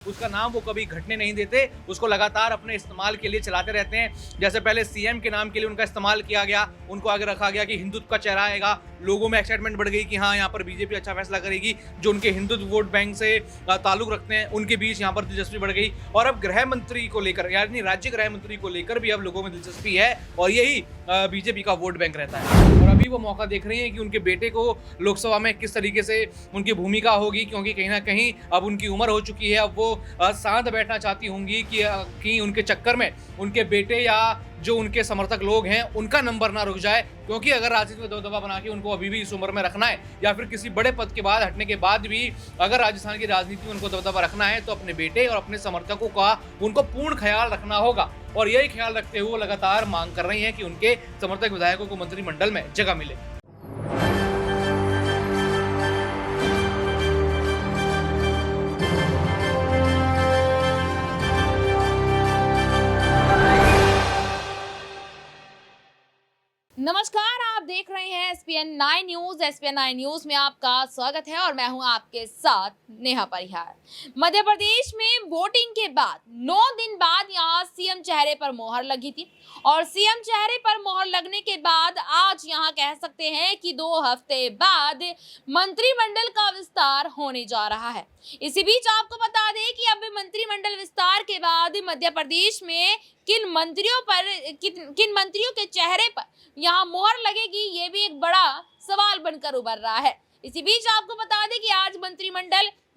उसका नाम वो कभी घटने नहीं देते, उसको लगातार अपने इस्तेमाल के लिए चलाते रहते हैं। जैसे पहले सीएम के नाम के लिए उनका इस्तेमाल किया गया, उनको आगे रखा गया कि हिंदुत्व का चेहरा आएगा, लोगों में एक्साइटमेंट बढ़ गई कि हाँ, यहाँ पर बीजेपी अच्छा फैसला करेगी। जो उनके हिंदुत्व वोट बैंक से ताल्लुक रखते हैं, उनके बीच यहाँ पर दिलचस्पी बढ़ गई। और अब गृह मंत्री को लेकर, यानी राज्य गृह मंत्री को लेकर भी अब लोगों में दिलचस्पी है और यही बीजेपी का वोट बैंक रहता है। और अभी वो मौका देख रही हैं कि उनके बेटे को लोकसभा में किस तरीके से उनकी भूमिका होगी, क्योंकि कहीं ना कहीं अब उनकी उम्र हो चुकी है। अब वो शांत बैठना चाहती होंगी कि उनके चक्कर में उनके बेटे या जो उनके समर्थक लोग हैं उनका नंबर ना रुक जाए, क्योंकि अगर राजनीति में दबदबा बना के उनको अभी भी इस उम्र में रखना है या फिर किसी बड़े पद के बाद हटने के बाद भी अगर राजस्थान की राजनीति में उनको दबदबा रखना है तो अपने बेटे और अपने समर्थकों का उनको पूर्ण ख्याल रखना होगा। और यही ख्याल रखते हुए लगातार मांग कर रही हैं कि उनके समर्थक विधायकों को मंत्रिमंडल में जगह मिले। नमस्कार, आप देख रहे हैं एसपीएन 9 न्यूज। एसपीएन 9 न्यूज में आपका स्वागत है और मैं हूं आपके साथ नेहा परिहार। मध्य प्रदेश में वोटिंग के बाद 9 दिन बाद यहां सीएम चेहरे पर मोहर लगी थी और सीएम चेहरे पर मोहर लगने के बाद आज यहां कह सकते हैं कि 2 हफ्ते बाद मंत्रिमंडल का विस्तार होने जा रहा है। इसी बीच आपको बता दें कि अब मंत्रिमंडल विस्तार के बाद मध्य प्रदेश में किन मंत्रियों के चेहरे पर यहाँ मोहर लगेगी, ये भी एक बड़ा सवाल बनकर उभर रहा है। इसी बीच आपको बता दें कि आज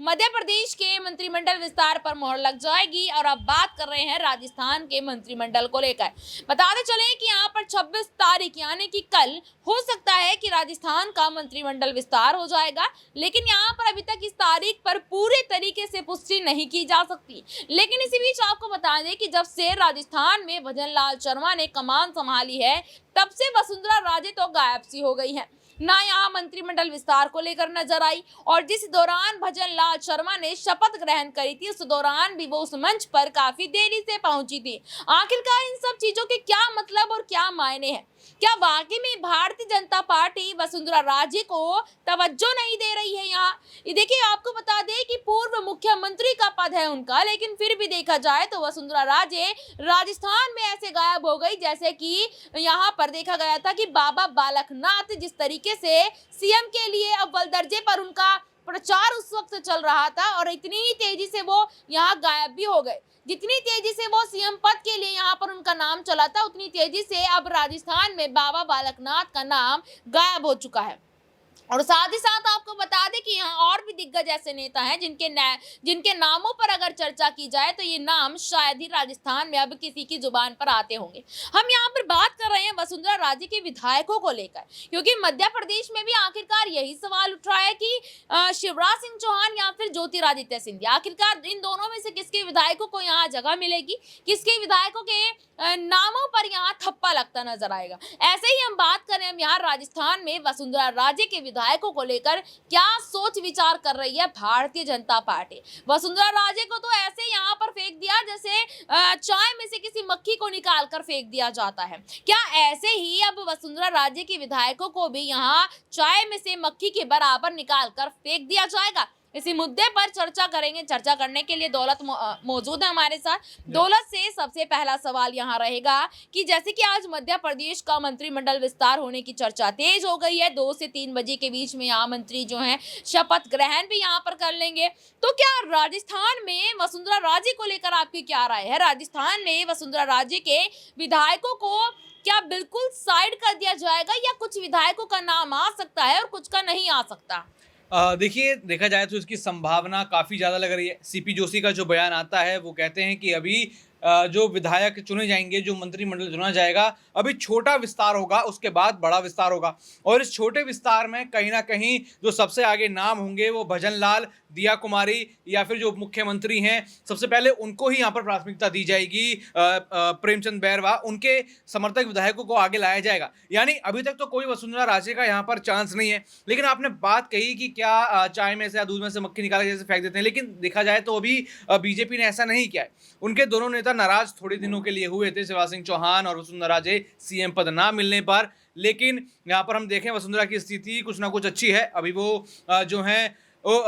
मध्य प्रदेश के मंत्रिमंडल विस्तार पर मोहर लग जाएगी और अब बात कर रहे हैं राजस्थान के मंत्रिमंडल को लेकर। बताते चले कि यहाँ पर 26 तारीख यानी कि कल हो सकता है कि राजस्थान का मंत्रिमंडल विस्तार हो जाएगा, लेकिन यहाँ पर अभी तक इस तारीख पर पूरे तरीके से पुष्टि नहीं की जा सकती। लेकिन इसी बीच आपको बता दें कि जब से राजस्थान में भजन लाल शर्मा ने कमान संभाली है, तब से वसुंधरा राजे तो गायब सी हो गई है, ना यहाँ मंत्रिमंडल विस्तार को लेकर नजर आई। और जिस दौरान भजन लाल शर्मा ने शपथ ग्रहण करी थी, उस दौरान भी वो उस मंच पर काफी देरी से पहुंची थी। आखिरकार इन सब चीजों के क्या मतलब और क्या मायने हैं? क्या वाकई में भारतीय जनता पार्टी वसुंधरा राजे को तवज्जो नहीं दे रही है? यहाँ देखिए, आपको बता दें कि पूर्व मुख्यमंत्री का पद है उनका, लेकिन फिर भी देखा जाए तो वसुंधरा राजे राजस्थान में ऐसे गायब हो गई जैसे कि यहाँ पर देखा गया था कि बाबा बालकनाथ जिस तरीके से सीएम के लिए अव्वल दर्जे पर उनका प्रचार उस वक्त चल रहा था और इतनी ही तेजी से वो यहाँ गायब भी हो गए। जितनी तेजी से वो सीएम पद के लिए यहाँ पर उनका नाम चला था, उतनी तेजी से अब राजस्थान में बाबा बालकनाथ का नाम गायब हो चुका है। और साथ ही साथ आपको बता दें कि यहाँ और भी दिग्गज ऐसे नेता हैं जिनके नामों पर अगर चर्चा की जाए तो ये नाम शायद ही राजस्थान में अब किसी की जुबान पर आते होंगे। हम यहाँ पर बात कर रहे हैं वसुंधरा राजे के विधायकों को लेकर, क्योंकि मध्य प्रदेश में भी आखिरकार यही सवाल उठ रहा है कि शिवराज सिंह चौहान या फिर ज्योतिरादित्य सिंधिया, आखिरकार इन दोनों में से किसके विधायकों को यहाँ जगह मिलेगी, किसके विधायकों के नामों पर यहाँ थप्पा लगता नजर आएगा। ऐसे ही हम बात करें हम यहाँ राजस्थान में वसुंधरा राजे के विधायकों को लेकर क्या सोच विचार कर रही है भारतीय जनता पार्टी। वसुंधरा राजे को तो ऐसे यहाँ पर फेंक दिया जैसे चाय में से किसी मक्खी को निकाल कर फेंक दिया जाता है। क्या ऐसे ही अब वसुंधरा राजे के विधायकों को भी यहाँ चाय में से मक्खी के बराबर निकाल कर फेंक दिया जाएगा? इसी मुद्दे पर चर्चा करेंगे। चर्चा करने के लिए दौलत मौजूद है हमारे साथ। दौलत से सबसे पहला सवाल यहाँ रहेगा कि जैसे कि आज मध्य प्रदेश का मंत्रिमंडल विस्तार होने की चर्चा तेज हो गई है, 2 से 3 बजे के बीच में यहाँ मंत्री जो हैं शपथ ग्रहण भी यहाँ पर कर लेंगे, तो क्या राजस्थान में वसुंधरा राजे को लेकर आपकी क्या राय है? राजस्थान में वसुंधरा राजे के विधायकों को क्या बिल्कुल साइड कर दिया जाएगा या कुछ विधायकों का नाम आ सकता है और कुछ का नहीं आ सकता? देखिए, देखा जाए तो इसकी संभावना काफ़ी ज़्यादा लग रही है। सीपी जोशी का जो बयान आता है वो कहते हैं कि अभी जो विधायक चुने जाएंगे, जो मंत्रिमंडल चुना जाएगा, अभी छोटा विस्तार होगा, उसके बाद बड़ा विस्तार होगा। और इस छोटे विस्तार में कहीं ना कहीं जो सबसे आगे नाम होंगे वो भजन लाल, दिया कुमारी या फिर जो मुख्यमंत्री हैं, सबसे पहले उनको ही यहाँ पर प्राथमिकता दी जाएगी। प्रेमचंद बैरवा, उनके समर्थक विधायकों को आगे लाया जाएगा। यानी अभी तक तो कोई वसुंधरा राजे का यहाँ पर चांस नहीं है। लेकिन आपने बात कही कि क्या चाय में से या दूध में से मक्खी निकाल के जैसे फेंक देते हैं, लेकिन देखा जाए तो अभी बीजेपी ने ऐसा नहीं किया है। उनके दोनों नेता नाराज थोड़े दिनों के लिए हुए थे, शिवराज सिंह चौहान और वसुंधरा राजे, सीएम पद ना मिलने पर। लेकिन यहाँ पर हम देखें वसुंधरा की स्थिति कुछ ना कुछ अच्छी है। अभी वो जो है वो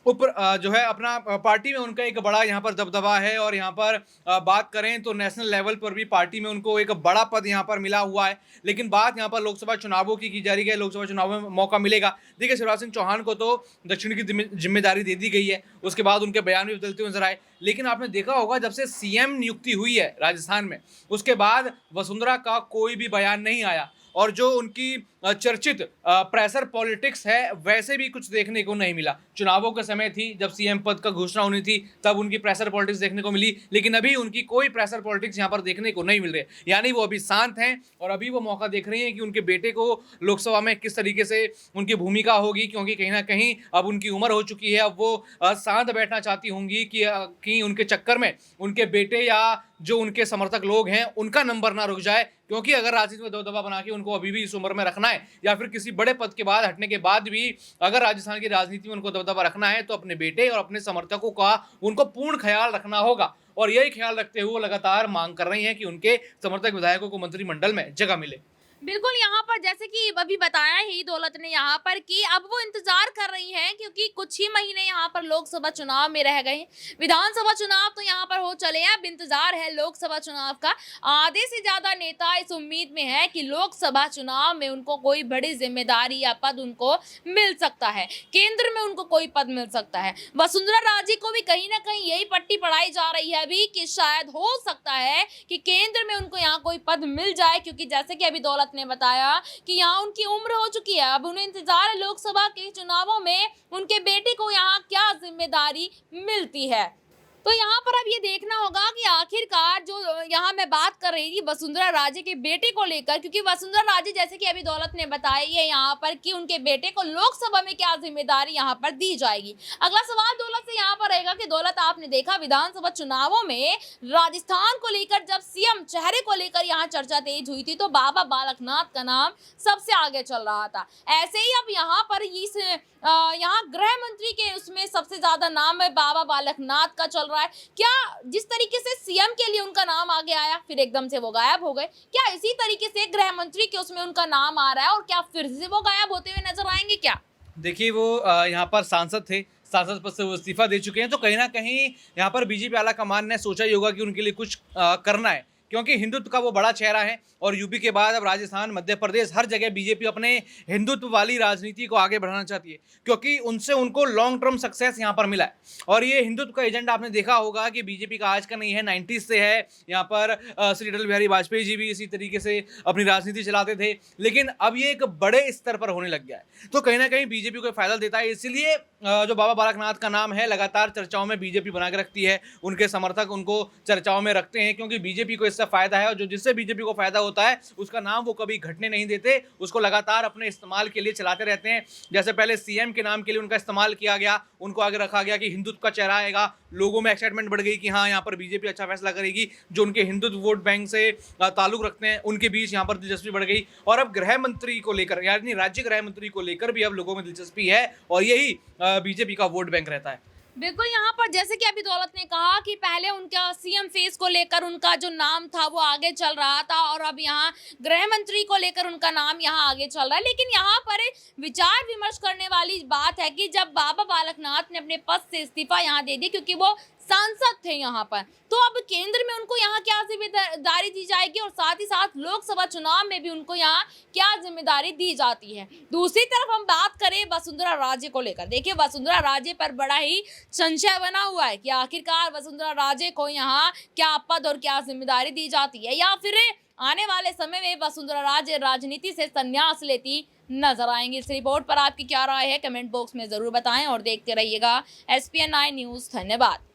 जो है अपना पार्टी में उनका एक बड़ा यहाँ पर दबदबा है और यहाँ पर बात करें तो नेशनल लेवल पर भी पार्टी में उनको एक बड़ा पद यहाँ पर मिला हुआ है। लेकिन बात यहाँ पर लोकसभा चुनावों की जा रही है, लोकसभा चुनावों में मौका मिलेगा। देखिए, शिवराज सिंह चौहान को तो दक्षिण की जिम्मेदारी दे दी गई है, उसके बाद उनके बयान भी बदलते हुए नजर आए। लेकिन आपने देखा होगा जब से सीएम नियुक्ति हुई है राजस्थान में, उसके बाद वसुंधरा का कोई भी बयान नहीं आया और जो उनकी चर्चित प्रेशर पॉलिटिक्स है वैसे भी कुछ देखने को नहीं मिला। चुनावों के समय थी जब सीएम पद का घोषणा होनी थी, तब उनकी प्रेशर पॉलिटिक्स देखने को मिली, लेकिन अभी उनकी कोई प्रेशर पॉलिटिक्स यहाँ पर देखने को नहीं मिल रही। यानी वो अभी शांत हैं और अभी वो मौका देख रही हैं कि उनके बेटे को लोकसभा में किस तरीके से उनकी भूमिका होगी, क्योंकि कहीं ना कहीं अब उनकी उम्र हो चुकी है। अब वो शांत बैठना चाहती होंगी कि उनके चक्कर में उनके बेटे या जो उनके समर्थक लोग हैं उनका नंबर ना रुक जाए, क्योंकि अगर राजनीति में दबदबा बना के उनको अभी भी इस उम्र में रखना है या फिर किसी बड़े पद के बाद हटने के बाद भी अगर राजस्थान की राजनीति में उनको दबदबा रखना है तो अपने बेटे और अपने समर्थकों का उनको पूर्ण ख्याल रखना होगा। और यही ख्याल रखते हुए लगातार मांग कर रही हैं कि उनके समर्थक विधायकों को मंत्रिमंडल में जगह मिले। बिल्कुल, यहाँ पर जैसे कि अभी बताया ही दौलत ने यहाँ पर कि अब वो इंतजार कर रही हैं, क्योंकि कुछ ही महीने यहाँ पर लोकसभा चुनाव में रह गए हैं। विधानसभा चुनाव तो यहाँ पर हो चले हैं, अब इंतजार है लोकसभा चुनाव का। आधे से ज्यादा नेता इस उम्मीद में है कि लोकसभा चुनाव में उनको कोई बड़ी जिम्मेदारी या पद उनको मिल सकता है, केंद्र में उनको कोई पद मिल सकता है। वसुंधरा राजे को भी कहीं ना कहीं यही पट्टी पढ़ाई जा रही है अभी कि शायद हो सकता है कि केंद्र में उनको यहाँ कोई पद मिल जाए, क्योंकि जैसे कि अभी दौलत ने बताया कि यहाँ उनकी उम्र हो चुकी है, अब उन्हें इंतजार है लोकसभा के चुनावों में उनके बेटे को यहाँ क्या जिम्मेदारी मिलती है। तो यहाँ पर अब ये देखना होगा कि आखिरकार जो यहाँ मैं बात कर रही थी वसुंधरा राजे के बेटे को लेकर, क्योंकि वसुंधरा राजे जैसे कि अभी दौलत ने बताई है यहाँ पर कि उनके बेटे को लोकसभा में क्या जिम्मेदारी यहाँ पर दी जाएगी। अगला सवाल दौलत से यहाँ पर रहेगा कि दौलत, आपने देखा विधानसभा चुनावों में राजस्थान को लेकर जब सीएम चेहरे को लेकर यहाँ चर्चा तेज हुई थी तो बाबा बालकनाथ का नाम सबसे आगे चल रहा था। ऐसे ही अब यहाँ पर यहाँ गृह मंत्री के उसमें सबसे ज्यादा नाम है बाबा बालकनाथ का चल रहा है। क्या जिस तरीके से सीएम के लिए उनका नाम आगे आया फिर एकदम से वो गायब हो गए, क्या इसी तरीके से गृह मंत्री के उसमें उनका नाम आ रहा है और क्या फिर से वो गायब होते हुए नजर आएंगे क्या? देखिए, वो यहाँ पर सांसद थे, सांसद पद से वो इस्तीफा दे चुके हैं, तो कहीं ना कहीं यहाँ पर बीजेपी आला कमान ने सोचा ही होगा कि उनके लिए कुछ करना है, क्योंकि हिंदुत्व का वो बड़ा चेहरा है। और यूपी के बाद अब राजस्थान, मध्य प्रदेश, हर जगह बीजेपी अपने हिंदुत्व वाली राजनीति को आगे बढ़ाना चाहती है, क्योंकि उनसे उनको लॉन्ग टर्म सक्सेस यहाँ पर मिला है। और ये हिंदुत्व का एजेंडा आपने देखा होगा कि बीजेपी का आज का नहीं है, 90s से है। यहाँ पर श्री अटल बिहारी वाजपेयी जी भी इसी तरीके से अपनी राजनीति चलाते थे, लेकिन अब ये एक बड़े स्तर पर होने लग गया है। तो कहीं ना कहीं बीजेपी को फायदा देता है, इसीलिए जो बाबा बालकनाथ का नाम है लगातार चर्चाओं में बीजेपी बना के रखती है, उनके समर्थक उनको चर्चाओं में रखते हैं, क्योंकि बीजेपी को इससे फायदा है और जो जिससे बीजेपी को फायदा होता है उसका नाम वो कभी घटने नहीं देते, उसको लगातार अपने इस्तेमाल के लिए चलाते रहते हैं। जैसे पहले सीएम के नाम के लिए उनका इस्तेमाल किया गया, उनको आगे रखा गया कि हिंदुत्व का चेहरा आएगा, लोगों में एक्साइटमेंट बढ़ गई कि हाँ यहाँ पर बीजेपी अच्छा फैसला करेगी। जो उनके हिंदुत्व वोट बैंक से ताल्लुक रखते हैं उनके बीच यहाँ पर दिलचस्पी बढ़ गई। और अब गृह मंत्री को लेकर, यानी राज्य गृह मंत्री को लेकर भी अब लोगों में दिलचस्पी है और यही बीजेपी का वोट बैंक रहता है। बिल्कुल, यहाँ पर जैसे कि अभी दौलत ने कहा कि पहले उनका सीएम फेस को लेकर उनका जो नाम था वो आगे चल रहा था और अब यहाँ गृह मंत्री को लेकर उनका नाम यहाँ आगे चल रहा है। लेकिन यहाँ पर विचार विमर्श करने वाली बात है कि जब बाबा बालकनाथ ने अपने पद से इस्तीफा यहाँ दे दिया, क्योंकि वो सांसद थे यहाँ पर, तो अब केंद्र में उनको यहाँ क्या जिम्मेदारी दी जाएगी और साथ ही साथ लोकसभा चुनाव में भी उनको यहाँ क्या जिम्मेदारी दी जाती है। दूसरी तरफ हम बात करें वसुंधरा राजे को लेकर, देखिए वसुंधरा राजे पर बड़ा ही संशय बना हुआ है कि आखिरकार वसुंधरा राजे को यहाँ क्या पद और क्या जिम्मेदारी दी जाती है, या फिर आने वाले समय में वसुंधरा राजे राजनीति से संन्यास लेती नजर आएंगी। इस रिपोर्ट पर आपकी क्या राय है, कमेंट बॉक्स में जरूर बताएं और देखते रहिएगा SPN9 न्यूज। धन्यवाद।